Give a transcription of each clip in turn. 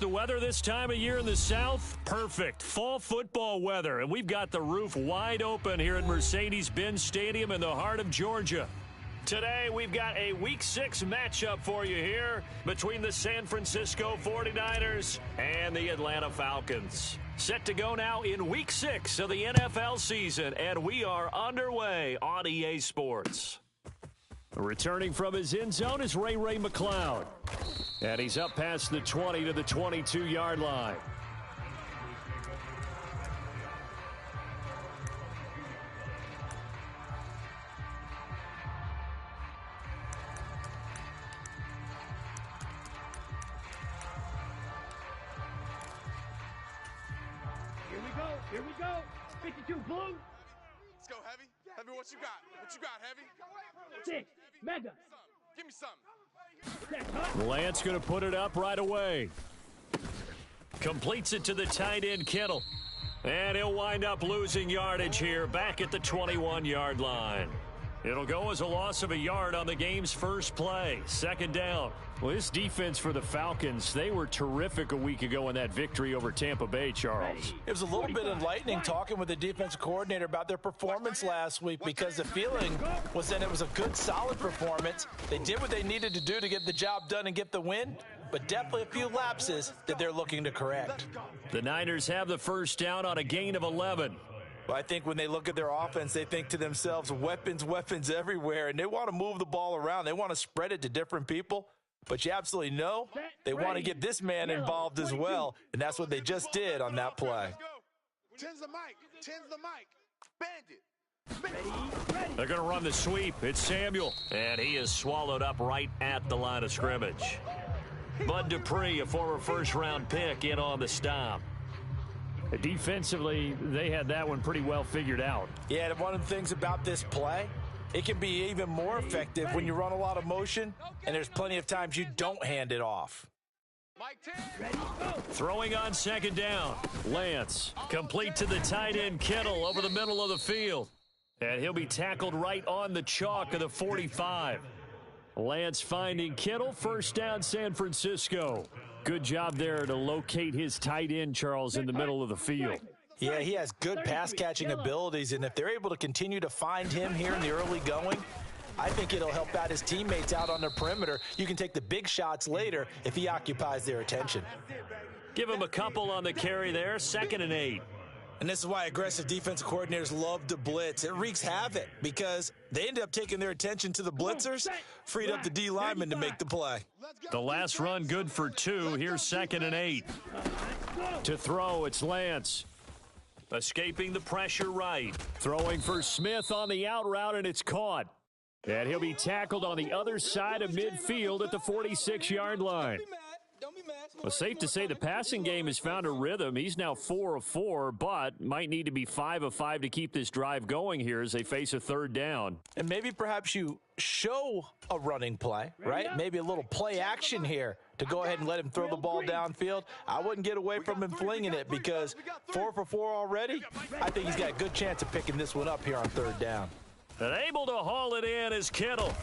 the weather this time of year in the South? Perfect. Fall football weather. And we've got the roof wide open here at Mercedes-Benz Stadium in the heart of Georgia. Today, we've got a Week 6 matchup for you here between the San Francisco 49ers and the Atlanta Falcons. Set to go now in Week 6 of the NFL season, and we are underway on EA Sports. Returning from his end zone is Ray McCloud. And he's up past the 20 to the 22-yard line. Here we go. 52 blue. Let's go, Heavy. Heavy, what you got? What you got, Heavy? 6. Mega. Give me something. Lance going to put it up right away. Completes it to the tight end, Kittle. And he'll wind up losing yardage here back at the 21-yard line. It'll go as a loss of a yard on the game's first play. Second down. Well, this defense for the Falcons, they were terrific a week ago in that victory over Tampa Bay, Charles. It was a little bit enlightening talking with the defensive coordinator about their performance last week because the feeling was that it was a good, solid performance. They did what they needed to do to get the job done and get the win, but definitely a few lapses that they're looking to correct. The Niners have the first down on a gain of 11. Well, I think when they look at their offense, they think to themselves, weapons everywhere, and they want to move the ball around. They want to spread it to different people, but you absolutely know they want to get this man involved as well, and that's what they just did on that play. Tens the mic. Bandit. They're going to run the sweep. It's Samuel, and he is swallowed up right at the line of scrimmage. Bud Dupree, a former first-round pick, in on the stop. Defensively, they had that one pretty well figured out. Yeah, and one of the things about this play, it can be even more effective when you run a lot of motion, and there's plenty of times you don't hand it off. Throwing on second down, Lance. Complete to the tight end, Kittle, over the middle of the field. And he'll be tackled right on the chalk of the 45. Lance finding Kittle, first down San Francisco. Good job there to locate his tight end, Charles, in the middle of the field. Yeah, he has good pass-catching abilities, and if they're able to continue to find him here in the early going, I think it'll help out his teammates out on the perimeter. You can take the big shots later if he occupies their attention. Give him a couple on the carry there, 2nd and 8. And this is why aggressive defensive coordinators love to blitz. It wreaks havoc because they end up taking their attention to the blitzers, freed up the D lineman to make the play. The last run good for 2. Here's 2nd and 8. To throw, it's Lance. Escaping the pressure right. Throwing for Smith on the out route, and it's caught. And he'll be tackled on the other side of midfield at the 46-yard line. Well, safe to say the passing game has found a rhythm. He's now 4 of 4, but might need to be 5 of 5 to keep this drive going here as they face a third down. And maybe perhaps you show a running play, right? Maybe a little play action here to go ahead and let him throw the ball downfield. I wouldn't get away from him flinging it because 4 for 4 already. I think he's got a good chance of picking this one up here on third down. And able to haul it in is Kittle.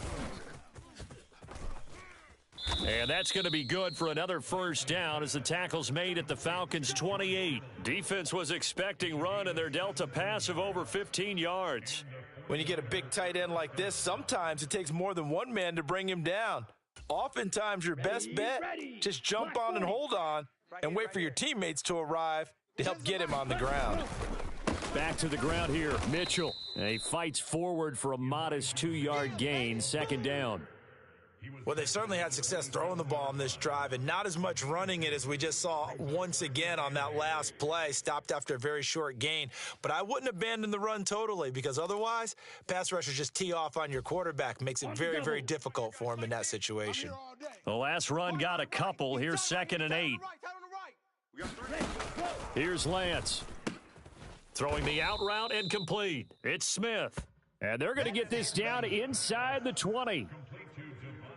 And that's going to be good for another first down as the tackle's made at the Falcons' 28. Defense was expecting run, and they're dealt a pass of over 15 yards. When you get a big tight end like this, sometimes it takes more than one man to bring him down. Oftentimes, your best bet, just jump on and hold on and wait for your teammates to arrive to help get him on the ground. Back to the ground here, Mitchell. And he fights forward for a modest 2-yard gain, 2nd down. Well, they certainly had success throwing the ball on this drive and not as much running it as we just saw once again on that last play, stopped after a very short gain. But I wouldn't abandon the run totally because otherwise, pass rushers just tee off on your quarterback. Makes it very, very difficult for him in that situation. The last run got a couple. Here's 2nd and 8. Here's Lance. Throwing the out route and complete. It's Smith. And they're going to get this down inside the 20.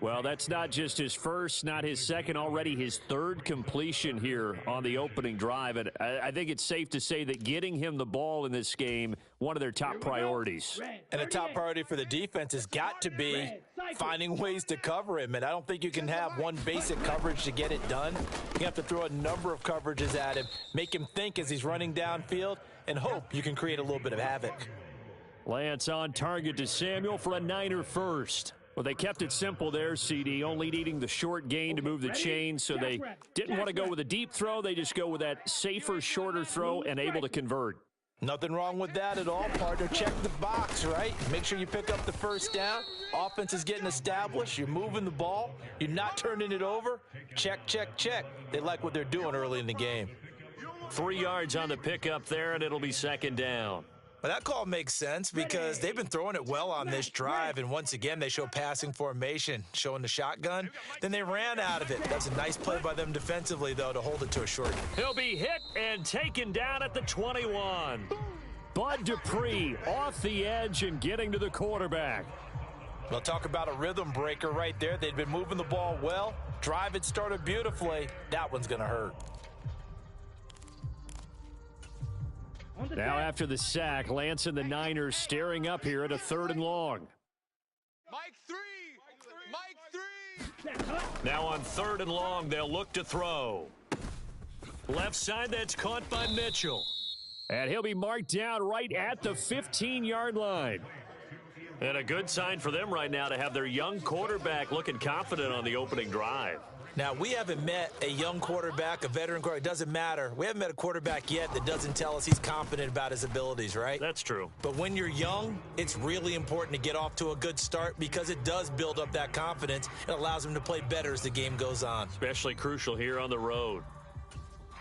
Well, that's not just his first, not his second, already his third completion here on the opening drive. And I think it's safe to say that getting him the ball in this game, one of their top priorities. And a top priority for the defense has got to be finding ways to cover him. And I don't think you can have one basic coverage to get it done. You have to throw a number of coverages at him, make him think as he's running downfield, and hope you can create a little bit of havoc. Lance on target to Samuel for a Niner first. Well, they kept it simple there, CD, only needing the short gain to move the chain, so they didn't want to go with a deep throw. They just go with that safer, shorter throw and able to convert. Nothing wrong with that at all, partner. Check the box, right? Make sure you pick up the first down. Offense is getting established. You're moving the ball. You're not turning it over. Check, check, check. They like what they're doing early in the game. 3 yards on the pickup there, and it'll be second down. Well, that call makes sense because they've been throwing it well on this drive, and once again, they show passing formation, showing the shotgun. Then they ran out of it. That's a nice play by them defensively, though, to hold it to a short. He'll be hit and taken down at the 21. Bud Dupree off the edge and getting to the quarterback. We'll talk about a rhythm breaker right there. They'd been moving the ball well. Drive had started beautifully. That one's going to hurt. Now after the sack, Lance and the Niners staring up here at a 3rd and long. Mike three. Now on 3rd and long, they'll look to throw. Left side, that's caught by Mitchell. And he'll be marked down right at the 15-yard line. And a good sign for them right now to have their young quarterback looking confident on the opening drive. Now, we haven't met a young quarterback, a veteran quarterback. It doesn't matter. We haven't met a quarterback yet that doesn't tell us he's confident about his abilities, right? That's true. But when you're young, it's really important to get off to a good start because it does build up that confidence. It allows him to play better as the game goes on. Especially crucial here on the road.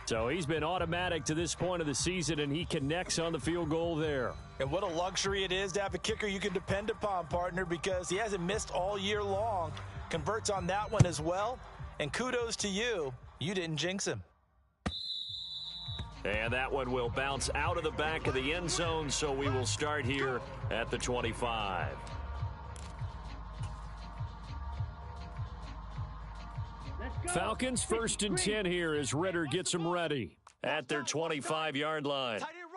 So he's been automatic to this point of the season, and he connects on the field goal there. And what a luxury it is to have a kicker you can depend upon, partner, because he hasn't missed all year long. Converts on that one as well. And kudos to you. You didn't jinx him. And that one will bounce out of the back of the end zone, so we will start here at the 25. Falcons 1st and 10 here as Ritter gets them ready at their 25-yard line. Tight end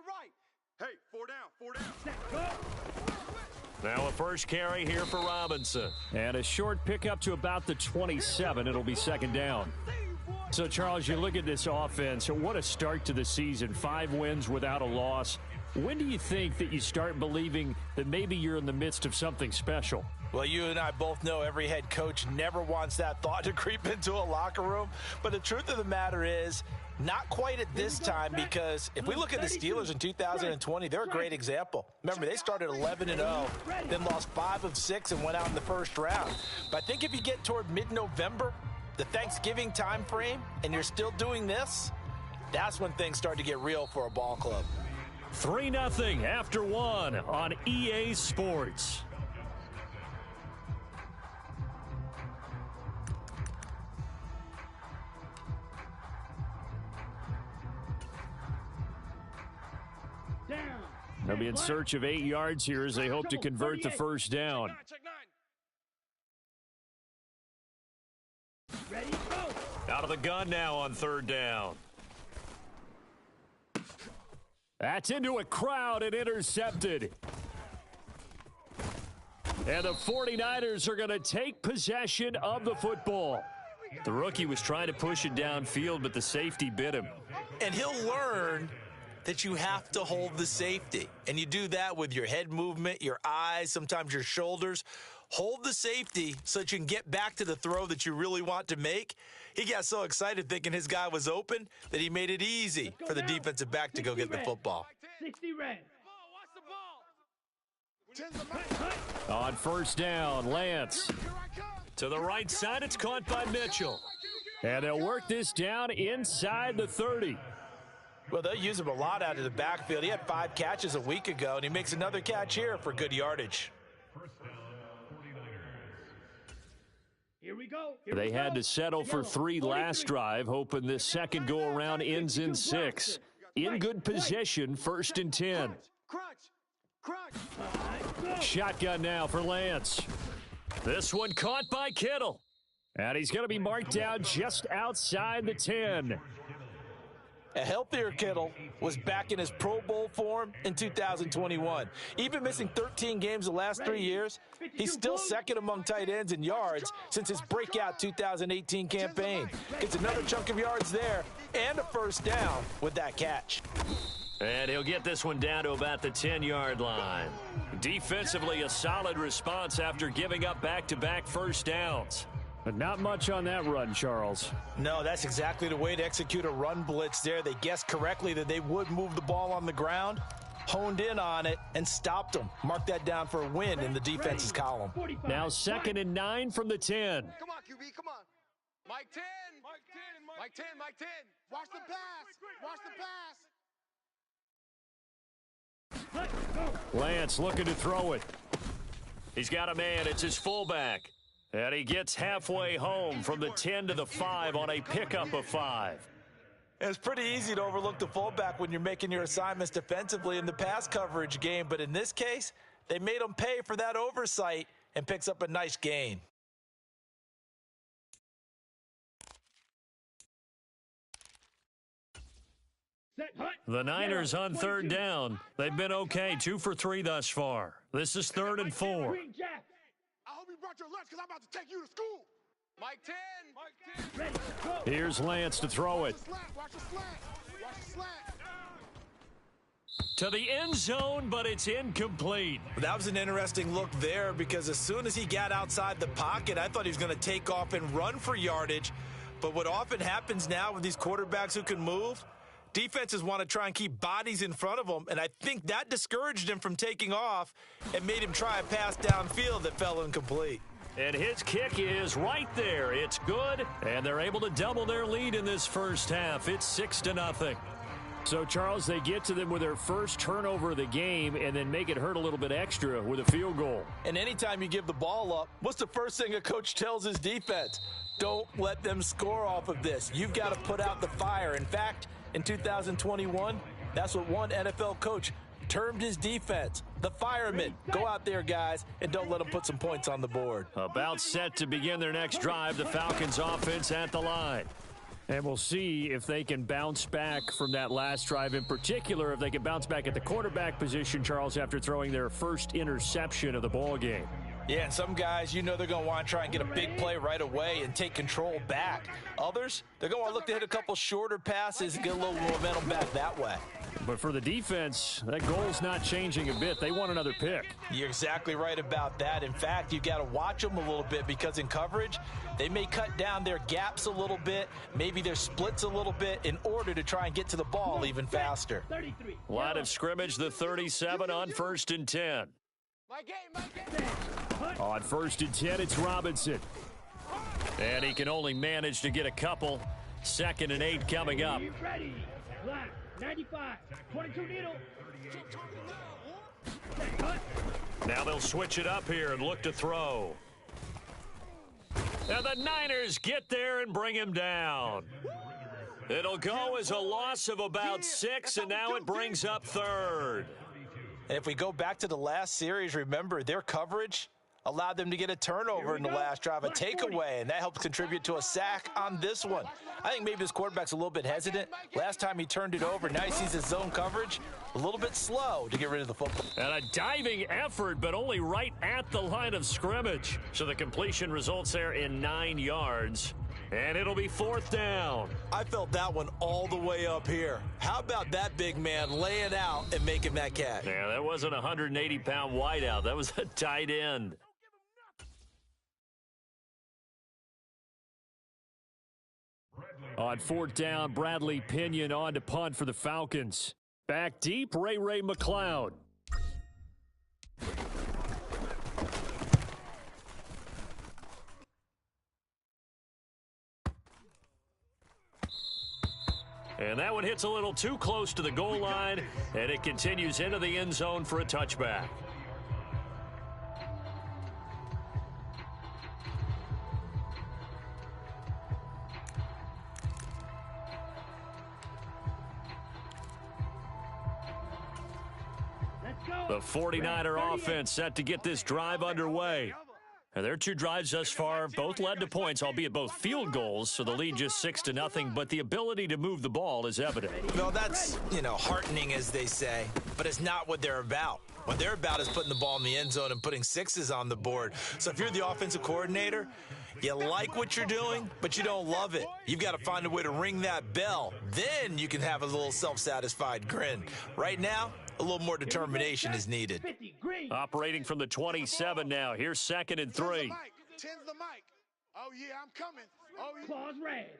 right. Hey, 4 down. Now a first carry here for Robinson. And a short pickup to about the 27. It'll be second down. So, Charles, you look at this offense. What a start to the season. 5 wins without a loss. When do you think that you start believing that maybe you're in the midst of something special? Well, you and I both know every head coach never wants that thought to creep into a locker room. But the truth of the matter is, not quite at this time, because if we look at the Steelers in 2020, they're a great example. Remember, they started 11-0, then lost 5 of 6 and went out in the first round. But I think if you get toward mid-November, the Thanksgiving time frame, and you're still doing this, that's when things start to get real for a ball club. 3-0 after 1 on EA Sports. They'll be in search of 8 yards here as they hope to convert the first down. Out of the gun now on 3rd down. That's into a crowd and intercepted. And the 49ers are going to take possession of the football. The rookie was trying to push it downfield, but the safety bit him. And he'll learn that you have to hold the safety. And you do that with your head movement, your eyes, sometimes your shoulders. Hold the safety so that you can get back to the throw that you really want to make. He got so excited thinking his guy was open that he made it easy for the defensive back to go get the football. 60 red. On first down, Lance. To the right side, it's caught by Mitchell. And they'll work this down inside the 30. Well, they'll use him a lot out of the backfield. He had 5 catches a week ago, and he makes another catch here for good yardage. Here we go. They had to settle for 3 last drive, hoping this second go-around ends in 6. In good position, 1st and 10. Shotgun now for Lance. This one caught by Kittle. And he's going to be marked down just outside the 10. A healthier Kittle was back in his Pro Bowl form in 2021. Even missing 13 games the last 3 years, he's still second among tight ends in yards since his breakout 2018 campaign. Gets another chunk of yards there and a first down with that catch. And he'll get this one down to about the 10-yard line. Defensively, a solid response after giving up back-to-back first downs. But not much on that run, Charles. No, that's exactly the way to execute a run blitz there. They guessed correctly that they would move the ball on the ground, honed in on it, and stopped them. Mark that down for a win in the defense's column. Now 2nd and 9 from the 10. Come on, QB, come on. Mike 10. Mike 10, Mike 10. Watch the pass. Lance looking to throw it. He's got a man. It's his fullback. And he gets halfway home from the 10 to the 5 on a pickup of 5. It's pretty easy to overlook the fullback when you're making your assignments defensively in the pass coverage game. But in this case, they made him pay for that oversight and picks up a nice gain. The Niners on 3rd down. They've been okay, 2 for 3 thus far. This is 3rd and 4. I hope you brought your lunch because I'm about to take you to school. Mike 10. Here's Lance to throw it. Watch the slant. To the end zone, but it's incomplete. That was an interesting look there because as soon as he got outside the pocket, I thought he was going to take off and run for yardage. But what often happens now with these quarterbacks who can move, defenses want to try and keep bodies in front of them, and I think that discouraged him from taking off and made him try a pass downfield that fell incomplete. And his kick is right there. It's good, and they're able to double their lead in this first half. It's 6-0. So, Charles, they get to them with their first turnover of the game and then make it hurt a little bit extra with a field goal. And anytime you give the ball up, what's the first thing a coach tells his defense? Don't let them score off of this. You've got to put out the fire. In fact, in 2021, that's what one NFL coach termed his defense, the firemen. Go out there, guys, and don't let them put some points on the board. About set to begin their next drive, the Falcons offense at the line. And we'll see if they can bounce back from that last drive, in particular if they can bounce back at the quarterback position, Charles, after throwing their first interception of the ball game. Yeah, and some guys, you know they're going to want to try and get a big play right away and take control back. Others, they're going to want to look to hit a couple shorter passes and get a little momentum back that way. But for the defense, that goal's not changing a bit. They want another pick. You're exactly right about that. In fact, you've got to watch them a little bit because in coverage, they may cut down their gaps a little bit, maybe their splits a little bit in order to try and get to the ball even faster. Line of scrimmage, the 37 on 1st and 10. On 1st and 10, it's Robinson. And he can only manage to get a couple. 2nd and 8 coming up. Ready. Black. 95. 22 needle. Now they'll switch it up here and look to throw. And the Niners get there and bring him down. It'll go as a loss of about 6, and now it brings up 3rd. And if we go back to the last series, remember, their coverage allowed them to get a turnover in the last drive, a takeaway, and that helped contribute to a sack on this one. I think maybe this quarterback's a little bit hesitant. Last time he turned it over, now he sees his zone coverage a little bit slow to get rid of the football. And a diving effort, but only right at the line of scrimmage. So the completion results there in 9 yards. And it'll be 4th down. I felt that one all the way up here. How about that big man laying out and making that catch? Yeah, that wasn't a 180-pound wideout. That was a tight end. On 4th down, Bradley Pinion on to punt for the Falcons. Back deep, Ray McLeod. And that one hits a little too close to the goal line, and it continues into the end zone for a touchback. The 49er offense set to get this drive underway. And their two drives thus far both led to points, albeit both field goals, so the lead just 6-0, but the ability to move the ball is evident. Well, that's, heartening, as they say, but it's not what they're about. What they're about is putting the ball in the end zone and putting sixes on the board. So if you're the offensive coordinator, you like what you're doing, but you don't love it. You've got to find a way to ring that bell. Then you can have a little self-satisfied grin. Right now, a little more determination is needed. Operating from the 27 now. Here's 2nd and 3. Tens the mic. Oh, yeah, I'm coming. Oh, yeah. Claws red.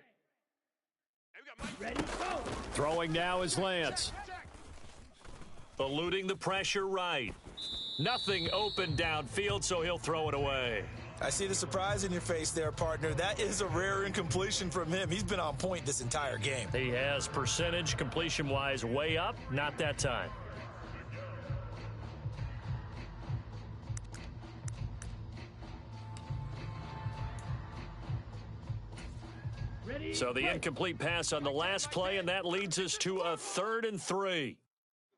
Ready, go. Throwing now is Lance. Eluding the pressure right. Nothing open downfield, so he'll throw it away. I see the surprise in your face there, partner. That is a rare incompletion from him. He's been on point this entire game. He has percentage completion-wise way up. Not that time. So the incomplete pass on the last play, and that leads us to a 3rd and 3.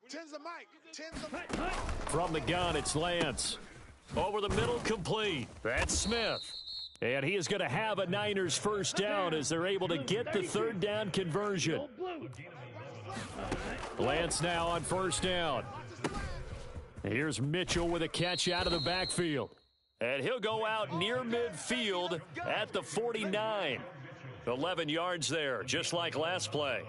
Tens the mic. Tens the mic. From the gun, it's Lance. Over the middle, complete. That's Smith. And he is going to have a Niners first down as they're able to get the 3rd down conversion. Lance now on first down. Here's Mitchell with a catch out of the backfield. And he'll go out near midfield at the 49. 11 yards there, just like last play.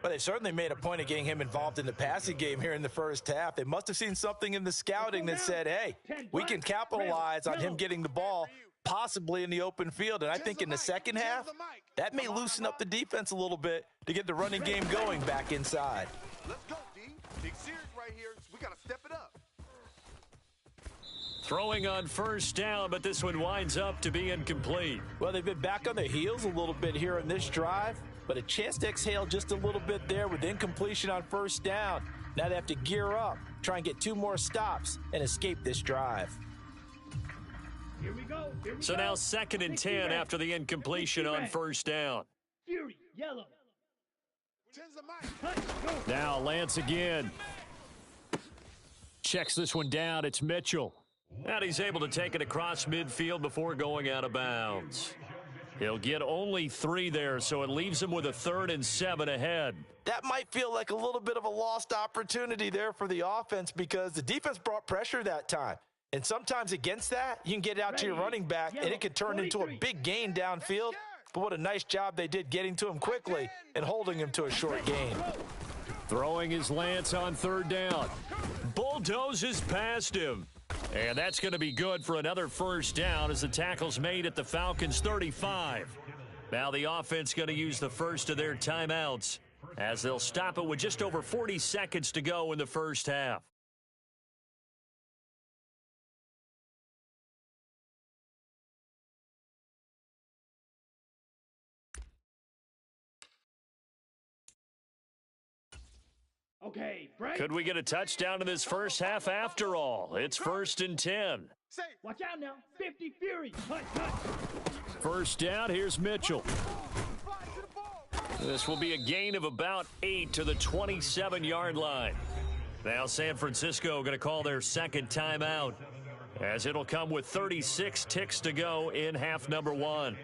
But they've certainly made a point of getting him involved in the passing game here in the first half. They must have seen something in the scouting that said, hey, we can capitalize on him getting the ball possibly in the open field. And I think in the second half, that may loosen up the defense a little bit to get the running game going back inside. Let's go, D. Big series right here. We got to step it up. Throwing on first down, but this one winds up to be incomplete. Well, they've been back on their heels a little bit here in this drive, but a chance to exhale just a little bit there with incompletion on first down. Now they have to gear up, try and get 2 more stops, and escape this drive. Here we go. So now 2nd and 10 after the incompletion on first down. Fury, yellow. Tens the mic. Now Lance again. Checks this one down. It's Mitchell. And he's able to take it across midfield before going out of bounds. He'll get only 3 there, so it leaves him with a 3rd and 7 ahead. That might feel like a little bit of a lost opportunity there for the offense because the defense brought pressure that time. And sometimes against that, you can get out to your running back, and it could turn into a big gain downfield. But what a nice job they did getting to him quickly and holding him to a short gain. Throwing his Lance on 3rd down. Bulldozes past him. And that's going to be good for another first down as the tackle's made at the Falcons' 35. Now the offense going to use the first of their timeouts as they'll stop it with just over 40 seconds to go in the first half. Okay, break. Could we get a touchdown in this first half after all? It's 1st and 10. Watch out now. 50 Fury. Cut. First down, here's Mitchell. This will be a gain of about 8 to the 27-yard line. Now San Francisco going to call their 2nd timeout as it'll come with 36 ticks to go in half number 1.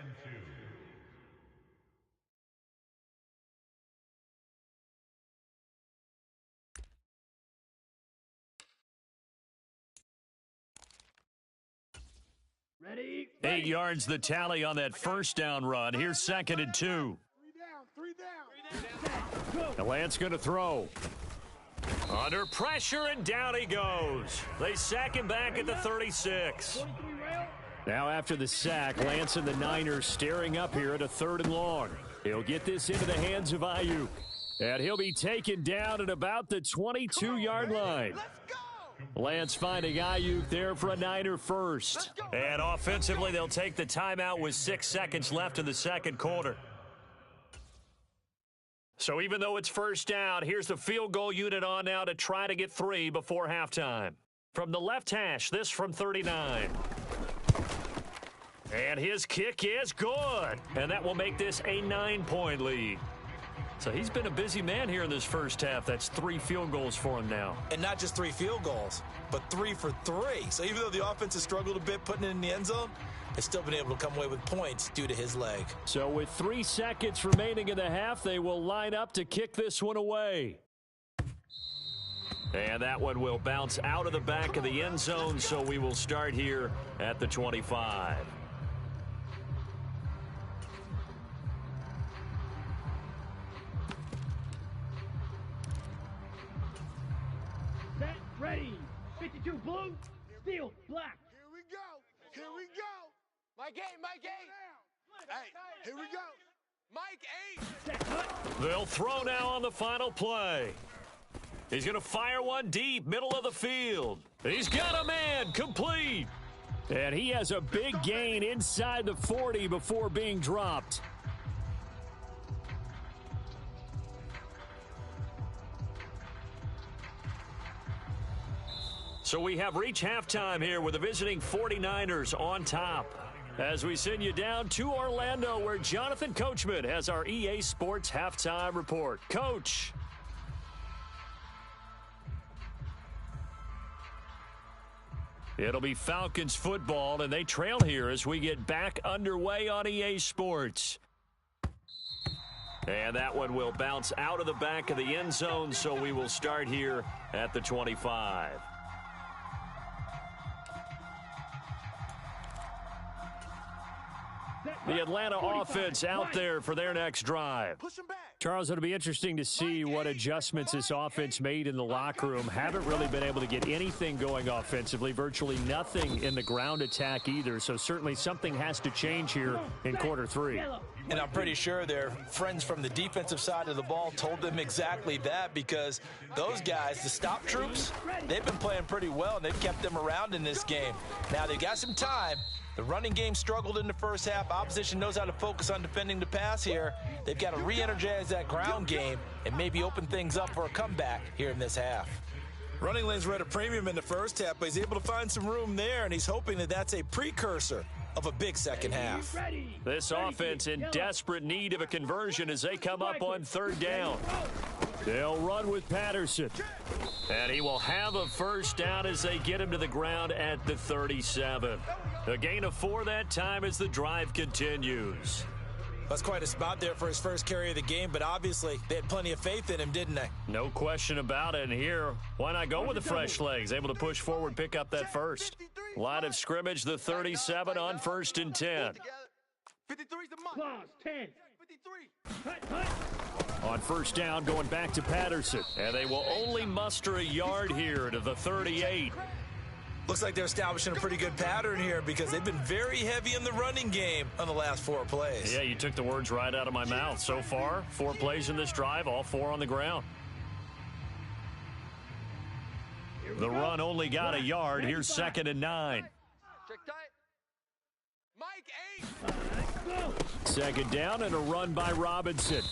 Ready. 8 yards the tally on that first down run. Here's 2nd and 2. 3 down. And Lance going to throw. Under pressure, and down he goes. They sack him back at the 36. Now after the sack, Lance and the Niners staring up here at a 3rd and long. He'll get this into the hands of Ayuk. And he'll be taken down at about the 22-yard line. Lance finding Ayuk there for a Niner first. And offensively, they'll take the timeout with 6 seconds left in the second quarter. So even though it's first down, here's the field goal unit on now to try to get 3 before halftime. From the left hash, this from 39. And his kick is good. And that will make this a 9-point lead. So he's been a busy man here in this first half. That's 3 field goals for him now. And not just 3 field goals, but 3 for 3. So even though the offense has struggled a bit putting it in the end zone, has still been able to come away with points due to his leg. So with 3 seconds remaining in the half, they will line up to kick this one away. And that one will bounce out of the back of the end zone, so we will start here at the 25. Set, ready. 52 blue, steel, black. Here we go. Here we go. Mike 8, Mike 8. Hey, here we go. Mike 8. Set, cut. They'll throw now on the final play. He's going to fire one deep, middle of the field. He's got a man, complete. And he has a big gain inside the 40 before being dropped. So we have reached halftime here with the visiting 49ers on top. As we send you down to Orlando, where Jonathan Coachman has our EA Sports halftime report. Coach. It'll be Falcons football, and they trail here as we get back underway on EA Sports. And that one will bounce out of the back of the end zone, so we will start here at the 25. The Atlanta offense out there for their next drive. Push him back. Charles, it'll be interesting to see what adjustments this offense made in the locker room. Haven't really been able to get anything going offensively, virtually nothing in the ground attack either. So certainly something has to change here in quarter 3. And I'm pretty sure their friends from the defensive side of the ball told them exactly that, because those guys, the stop troops, they've been playing pretty well, and they've kept them around in this game. Now, they've got some time. The running game struggled in the first half. Opposition knows how to focus on defending the pass here. They've got to re-energize that ground game and maybe open things up for a comeback here in this half. Running lanes were at a premium in the first half, but he's able to find some room there, and he's hoping that that's a precursor of a big second half. This offense in desperate need of a conversion as they come up on third down. They'll run with Patterson. And he will have a first down as they get him to the ground at the 37. A gain of 4 that time as the drive continues. That's quite a spot there for his first carry of the game, but obviously they had plenty of faith in him, didn't they? No question about it. And here, why not go with the fresh legs? Able to push forward, pick up that first. Line of scrimmage, the 37 on 1st and 10. 53's the mark. Clause, 10. 53. Cut, cut. On first down, going back to Patterson. And they will only muster a yard here to the 38. Looks like they're establishing a pretty good pattern here, because they've been very heavy in the running game on the last 4 plays. Yeah, you took the words right out of my mouth. So far, 4 plays in this drive, all 4 on the ground. The run only got a yard. Here's 2nd and 9. Check tight. Mike 8. 2nd down and a run by Robinson.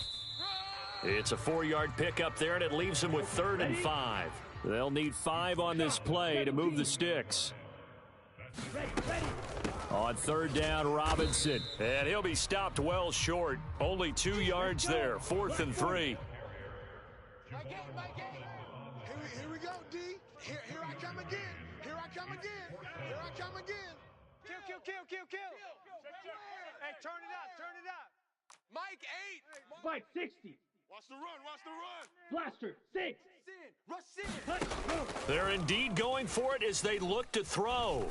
It's a 4-yard pickup there, and it leaves them with 3rd and 5. They'll need 5 on this play to move the sticks. On 3rd down, Robinson. And he'll be stopped well short. Only 2 yards there. 4th and 3. Mike 8, Mike 8. Here we go, D. Here I come again. Here I come again. Here I come again. Kill. Hey, turn it up. Mike 8. Spike, 60. Watch the run. Blaster, 6. Rush in. Cut, go. They're indeed going for it as they look to throw.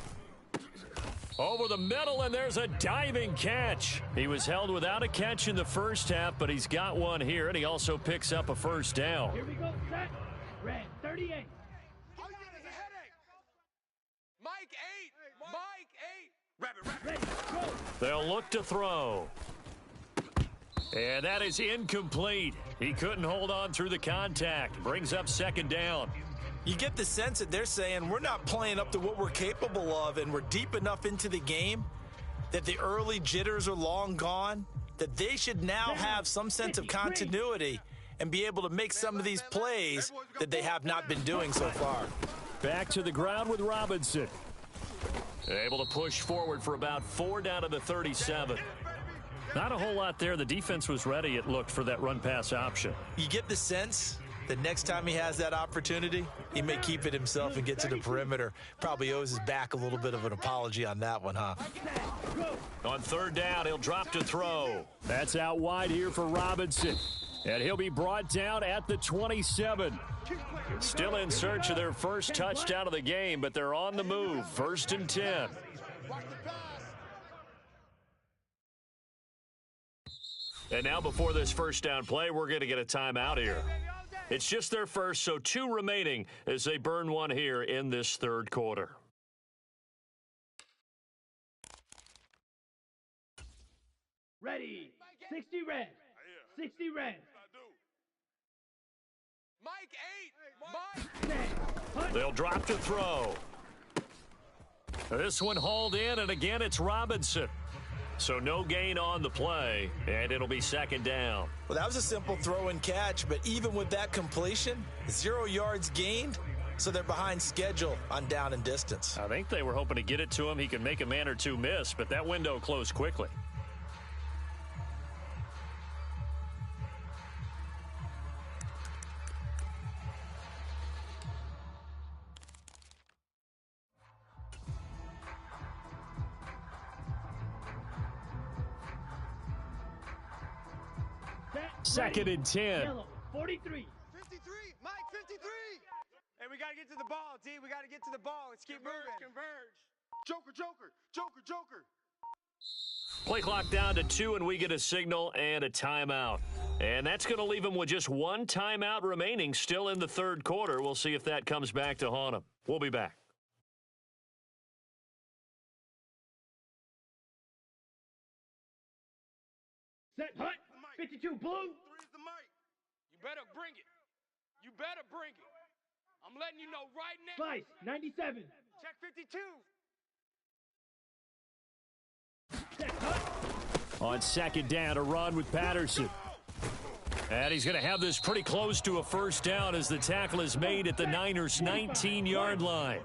Over the middle, and there's a diving catch. He was held without a catch in the first half, but he's got one here, and he also picks up a first down. Here we go, set. Red, 38. All you get is a headache. Mike 8. Rabbit. Ready, go. They'll look to throw. And that is incomplete. He couldn't hold on through the contact. Brings up 2nd down. You get the sense that they're saying we're not playing up to what we're capable of, and we're deep enough into the game that the early jitters are long gone, that they should now have some sense of continuity and be able to make some of these plays that they have not been doing so far. Back to the ground with Robinson. Able to push forward for about 4 down to the 37. Not a whole lot there. The defense was ready, it looked, for that run-pass option. You get the sense the next time he has that opportunity, he may keep it himself and get to the perimeter. Probably owes his back a little bit of an apology on that one, huh? On third down, he'll drop to throw. That's out wide here for Robinson. And he'll be brought down at the 27. Still in search of their first touchdown of the game, but they're on the move. 1st and 10. And now before this first down play, we're going to get a timeout here. It's just their first, so 2 remaining as they burn one here in this third quarter. Ready. 60 red. 60 red. Mike 8. They'll drop to throw. This one hauled in, and again it's Robinson. So no gain on the play, and it'll be 2nd down. Well, that was a simple throw and catch, but even with that completion, 0 yards gained, so they're behind schedule on down and distance. I think they were hoping to get it to him. He could make a man or two miss, but that window closed quickly. Second and 10. Yellow. 43. 53. Mike 53. Hey, we got to get to the ball, D. We got to get to the ball. Let's keep moving. Converge. Joker, Joker, Joker, Joker. Play clock down to 2, and we get a signal and a timeout. And that's going to leave them with just 1 timeout remaining still in the third quarter. We'll see if that comes back to haunt them. We'll be back. Set. Hut. 52 blue. 3's the mic. You better bring it. You better bring it. I'm letting you know right now. Slice. 97. Check 52. Set. Hut. On 2nd down, a run with Patterson. And he's going to have this pretty close to a first down as the tackle is made at the Niners' 19-yard line.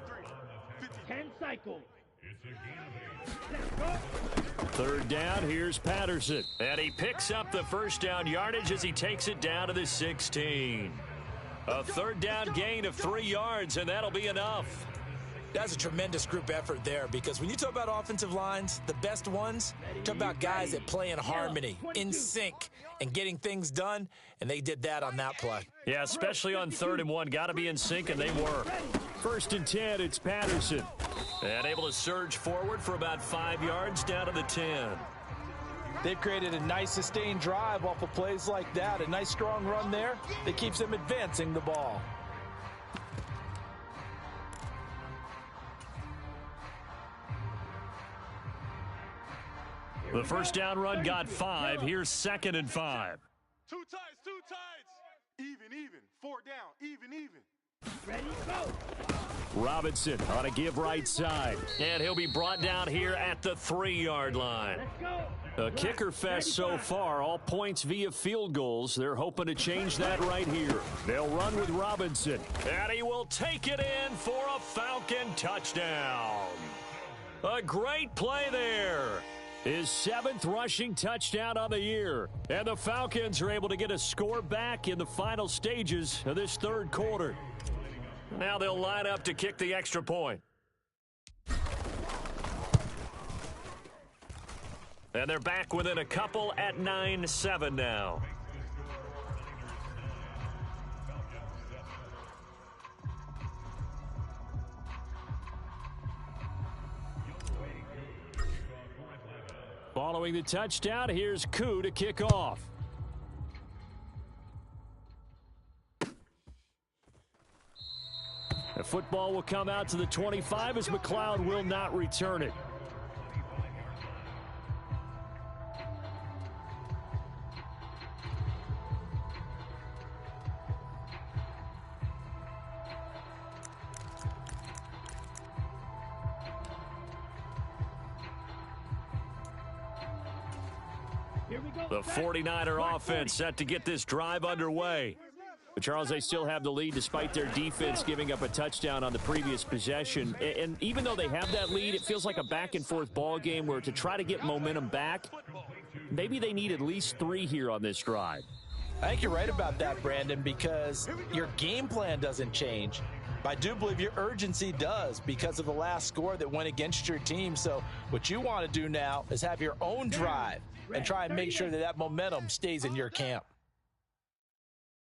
10 cycle. 3rd down, here's Patterson. And he picks up the first down yardage as he takes it down to the 16. A 3rd down gain of 3 yards, and that'll be enough. That's a tremendous group effort there, because when you talk about offensive lines, the best ones, talk about guys that play in harmony, in sync, and getting things done, and they did that on that play. Yeah, especially on 3rd and 1. Got to be in sync, and they were. 1st and 10, it's Patterson. And able to surge forward for about 5 yards down to the 10. They've created a nice sustained drive off of plays like that. A nice strong run there that keeps them advancing the ball. The first down run got 5. Here's 2nd and 5. Two tides. Even. 4 down. Even. Ready, go. Robinson on a give right side. And he'll be brought down here at the 3-yard line. Let's go. A kicker fest so far, all points via field goals. They're hoping to change that right here. They'll run with Robinson. And he will take it in for a Falcon touchdown. A great play there. His 7th rushing touchdown on the year. And the Falcons are able to get a score back in the final stages of this third quarter. Now they'll line up to kick the extra point. And they're back within a couple at 9-7 now. Following the touchdown, here's Koo to kick off. The football will come out to the 25 as McLeod will not return it. The 49er offense set to get this drive underway. But Charles, they still have the lead despite their defense giving up a touchdown on the previous possession. And even though they have that lead, it feels like a back-and-forth ball game where to try to get momentum back, maybe they need at least 3 here on this drive. I think you're right about that, Brandon, because your game plan doesn't change. But I do believe your urgency does because of the last score that went against your team. So what you want to do now is have your own drive and try and make sure that that momentum stays in your camp.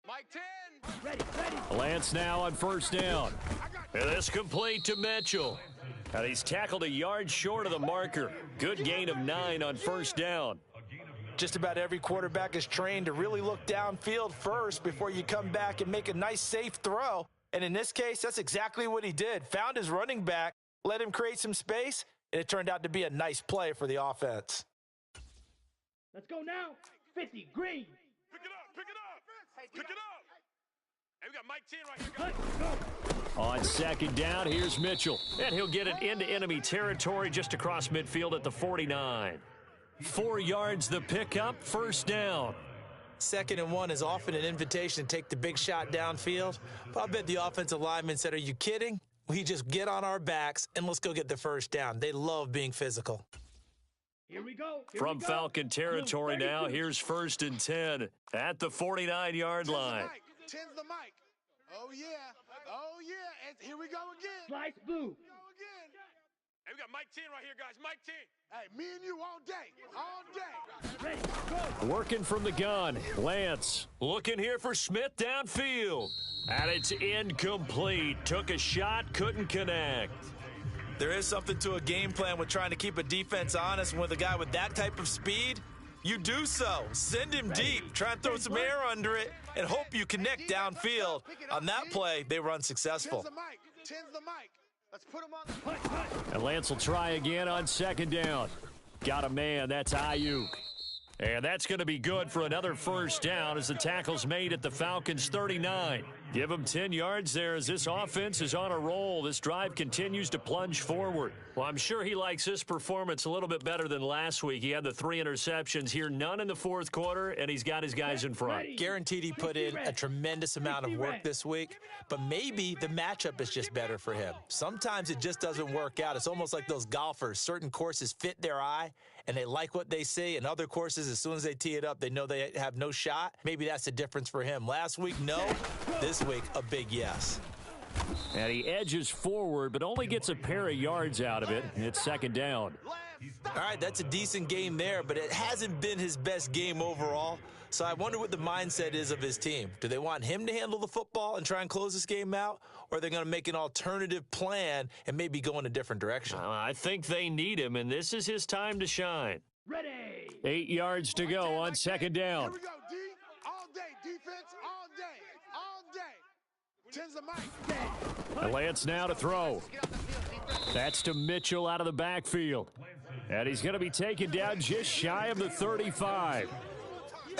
Mike 10. Lance now on first down. And this complete to Mitchell. And he's tackled a yard short of the marker. Good gain of 9 on first down. Just about every quarterback is trained to really look downfield first before you come back and make a nice, safe throw. And in this case, that's exactly what he did. Found his running back, let him create some space, and it turned out to be a nice play for the offense. Let's go now. 50, green. Pick it up. Pick it up. Pick it up. Hey, we got Mike 10 right here, guys. On second down, here's Mitchell. And he'll get it into enemy territory just across midfield at the 49. 4 yards the pickup, first down. 2nd and 1 is often an invitation to take the big shot downfield. But I bet the offensive lineman said, are you kidding? We just get on our backs and let's go get the first down. They love being physical. Here we go. From Falcon territory now, here's 1st and 10 at the 49-yard line. 10's the mic. Oh, yeah. Oh, yeah. And here we go again. Slice blue. Hey, we got Mike 10 right here, guys. Mike 10. Hey, me and you all day. All day. Ready, go. Working from the gun, Lance looking here for Smith downfield. And it's incomplete. Took a shot, couldn't connect. There is something to a game plan with trying to keep a defense honest. With a guy with that type of speed, you do so. Send him deep. Try and throw some air under it and hope you connect downfield. On that play, they run successful. 10's the mic. Let's put him on. And Lance will try again on second down. Got a man. That's Ayuk. And that's going to be good for another first down as the tackle's made at the Falcons' 39. Give them 10 yards there as this offense is on a roll. This drive continues to plunge forward. Well, I'm sure he likes this performance a little bit better than last week. He had the 3 interceptions here, none in the fourth quarter, and he's got his guys in front. Guaranteed he put in a tremendous amount of work this week, but maybe the matchup is just better for him. Sometimes it just doesn't work out. It's almost like those golfers. Certain courses fit their eye, and they like what they see, and other courses, as soon as they tee it up, they know they have no shot. Maybe that's the difference for him. Last week, no. This week, a big yes. And he edges forward, but only gets a pair of yards out of it. It's second down. All right, that's a decent game there, but it hasn't been his best game overall. So I wonder what the mindset is of his team. Do they want him to handle the football and try and close this game out, or are they going to make an alternative plan and maybe go in a different direction? I think they need him, and this is his time to shine. Ready. 8 yards to go on second down. Here we go, D. All day. Defense, all day. All day. 10's the mic. And Lance now to throw. That's to Mitchell out of the backfield. And he's going to be taken down just shy of the 35.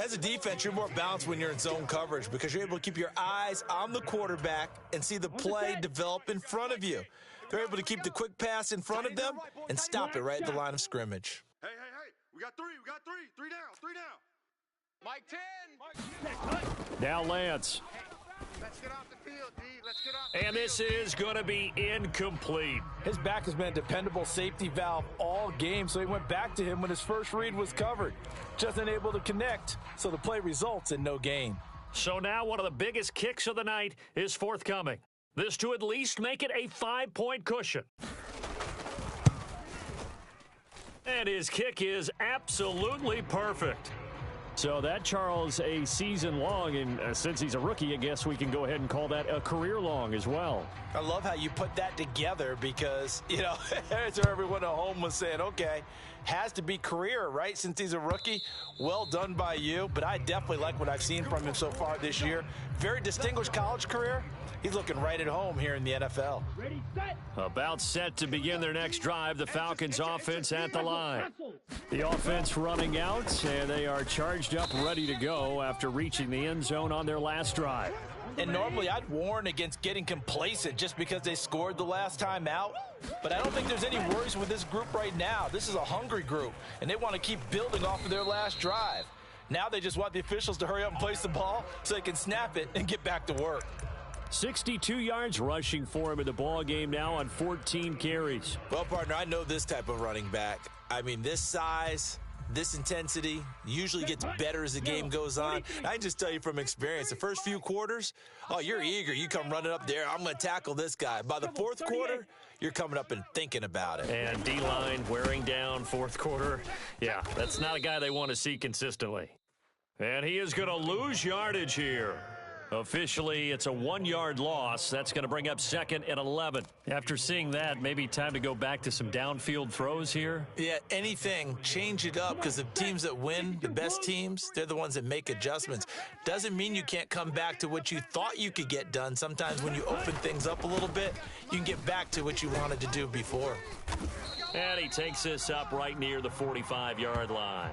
As a defense, you're more balanced when you're in zone coverage because you're able to keep your eyes on the quarterback and see the play develop in front of you. They're able to keep the quick pass in front of them and stop it right at the line of scrimmage. Hey. We got 3. We got 3. 3 down. Mike 10. Now Lance. Let's get off the field, D. Let's get off the field. And this is going to be incomplete. His back has been a dependable safety valve all game, so he went back to him when his first read was covered. Just unable to connect, so the play results in no gain. So now one of the biggest kicks of the night is forthcoming. This to at least make it a 5-point cushion. And his kick is absolutely perfect. So that, Charles, a season long, and since he's a rookie, I guess we can go ahead and call that a career long as well. I love how you put that together because, you know, so everyone at home was saying, okay, has to be career, right, since he's a rookie. Well done by you, but I definitely like what I've seen from him so far this year. Very distinguished college career. He's looking right at home here in the NFL. Ready, set. About set to begin their next drive, the Falcons offense at the line. The offense running out, and they are charged up, ready to go after reaching the end zone on their last drive. And normally I'd warn against getting complacent just because they scored the last time out. But I don't think there's any worries with this group right now. This is a hungry group, and they want to keep building off of their last drive. Now they just want the officials to hurry up and place the ball so they can snap it and get back to work. 62 yards rushing for him in the ball game now on 14 carries. Well, partner, I know this type of running back. I mean, this size, This intensity usually gets better as the game goes on. I can just tell you from experience, the first few quarters, oh, you're eager. You come running up there, I'm going to tackle this guy. By the fourth quarter, you're coming up and thinking about it. And D-line wearing down fourth quarter. Yeah, that's not a guy they want to see consistently. And he is going to lose yardage here. Officially, it's a 1-yard loss. That's going to bring up 2nd and 11. After seeing that, maybe time to go back to some downfield throws here. Yeah, anything. Change it up, because the teams that win, the best teams, they're the ones that make adjustments. Doesn't mean you can't come back to what you thought you could get done. Sometimes when you open things up a little bit, you can get back to what you wanted to do before. And he takes this up right near the 45-yard line.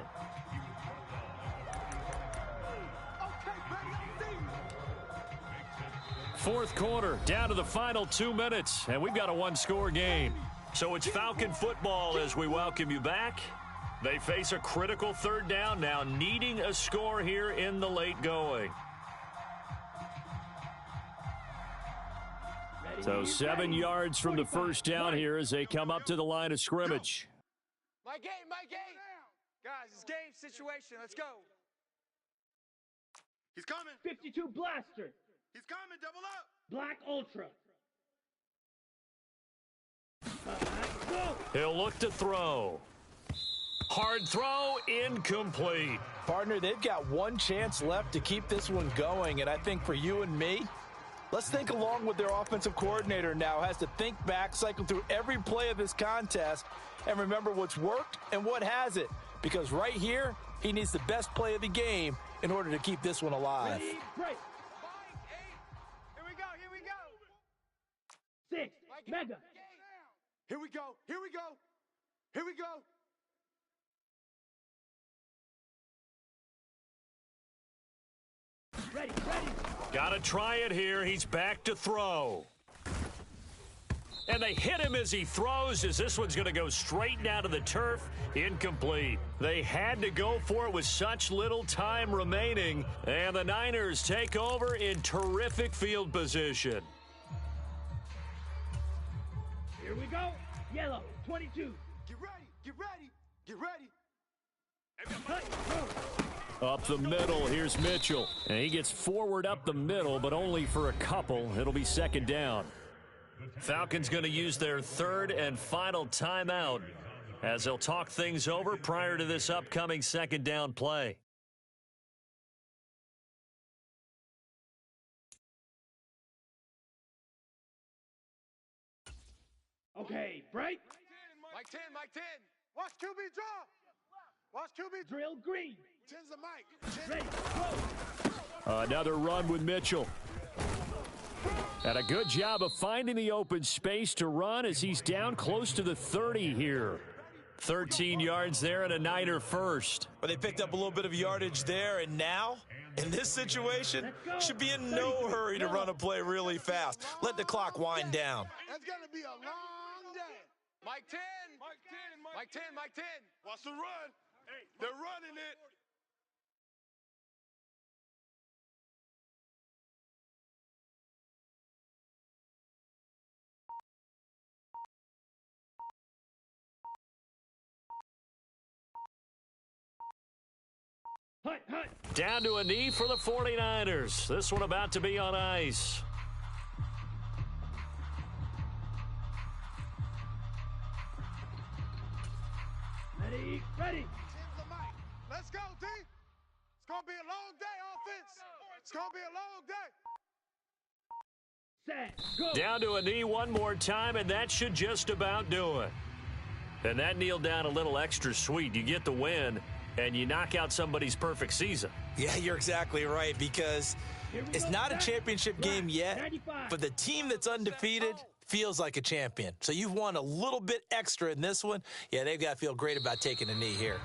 Fourth quarter, down to the final 2 minutes, and we've got a one-score game. So it's Falcon football as we welcome you back. They face a critical third down now, needing a score here in the late going. So 7 yards from the first down here as they come up to the line of scrimmage. My game. Guys, it's game situation. Let's go. He's coming. 52 blaster. He's coming. Double up. Black Ultra. Go. He'll look to throw. Hard throw, incomplete. Partner, they've got one chance left to keep this one going, and I think for you and me, let's think along with their offensive coordinator now. Has to think back, cycle through every play of this contest, and remember what's worked and what hasn't. Because right here, he needs the best play of the game in order to keep this one alive. Ready, break. 6, mega. Here we go. Ready. Got to try it here. He's back to throw. And they hit him as he throws, as this one's going to go straight down to the turf. Incomplete. They had to go for it with such little time remaining. And the Niners take over in terrific field position. Here we go. Yellow, 22. Get ready. Up the middle, here's Mitchell. And he gets forward up the middle, but only for a couple. It'll be second down. Falcons going to use their third and final timeout as they'll talk things over prior to this upcoming second down play. Okay, break. Mike 10. Watch QB draw. Drill green. 10's the Mike. Ready, go. Another run with Mitchell. And a good job of finding the open space to run as he's down close to the 30 here. 13 yards there and a Niner first. Well, they picked up a little bit of yardage there, and now, in this situation, should be in no hurry to run a play really fast. Let the clock wind down. That's going to be a long day. Mike 10. Watch the run. They're running it. Hut. Down to a knee for the 49ers. This one about to be on ice. Ready. Let's go, D. It's going to be a long day, offense. It's going to be a long day. Set, go. Down to a knee one more time, and that should just about do it. And that kneeled down a little extra sweet. You get the win, and you knock out somebody's perfect season. Yeah, you're exactly right, because it's not a championship game yet, but the team that's undefeated feels like a champion. So you've won a little bit extra in this one. Yeah, they've got to feel great about taking a knee here.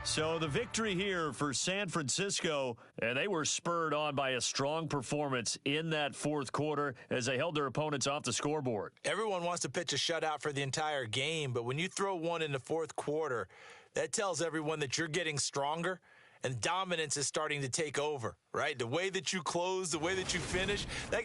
So the victory here for San Francisco, and they were spurred on by a strong performance in that fourth quarter as they held their opponents off the scoreboard. Everyone wants to pitch a shutout for the entire game, but when you throw one in the fourth quarter, that tells everyone that you're getting stronger and dominance is starting to take over, right? The way that you close, the way that you finish, that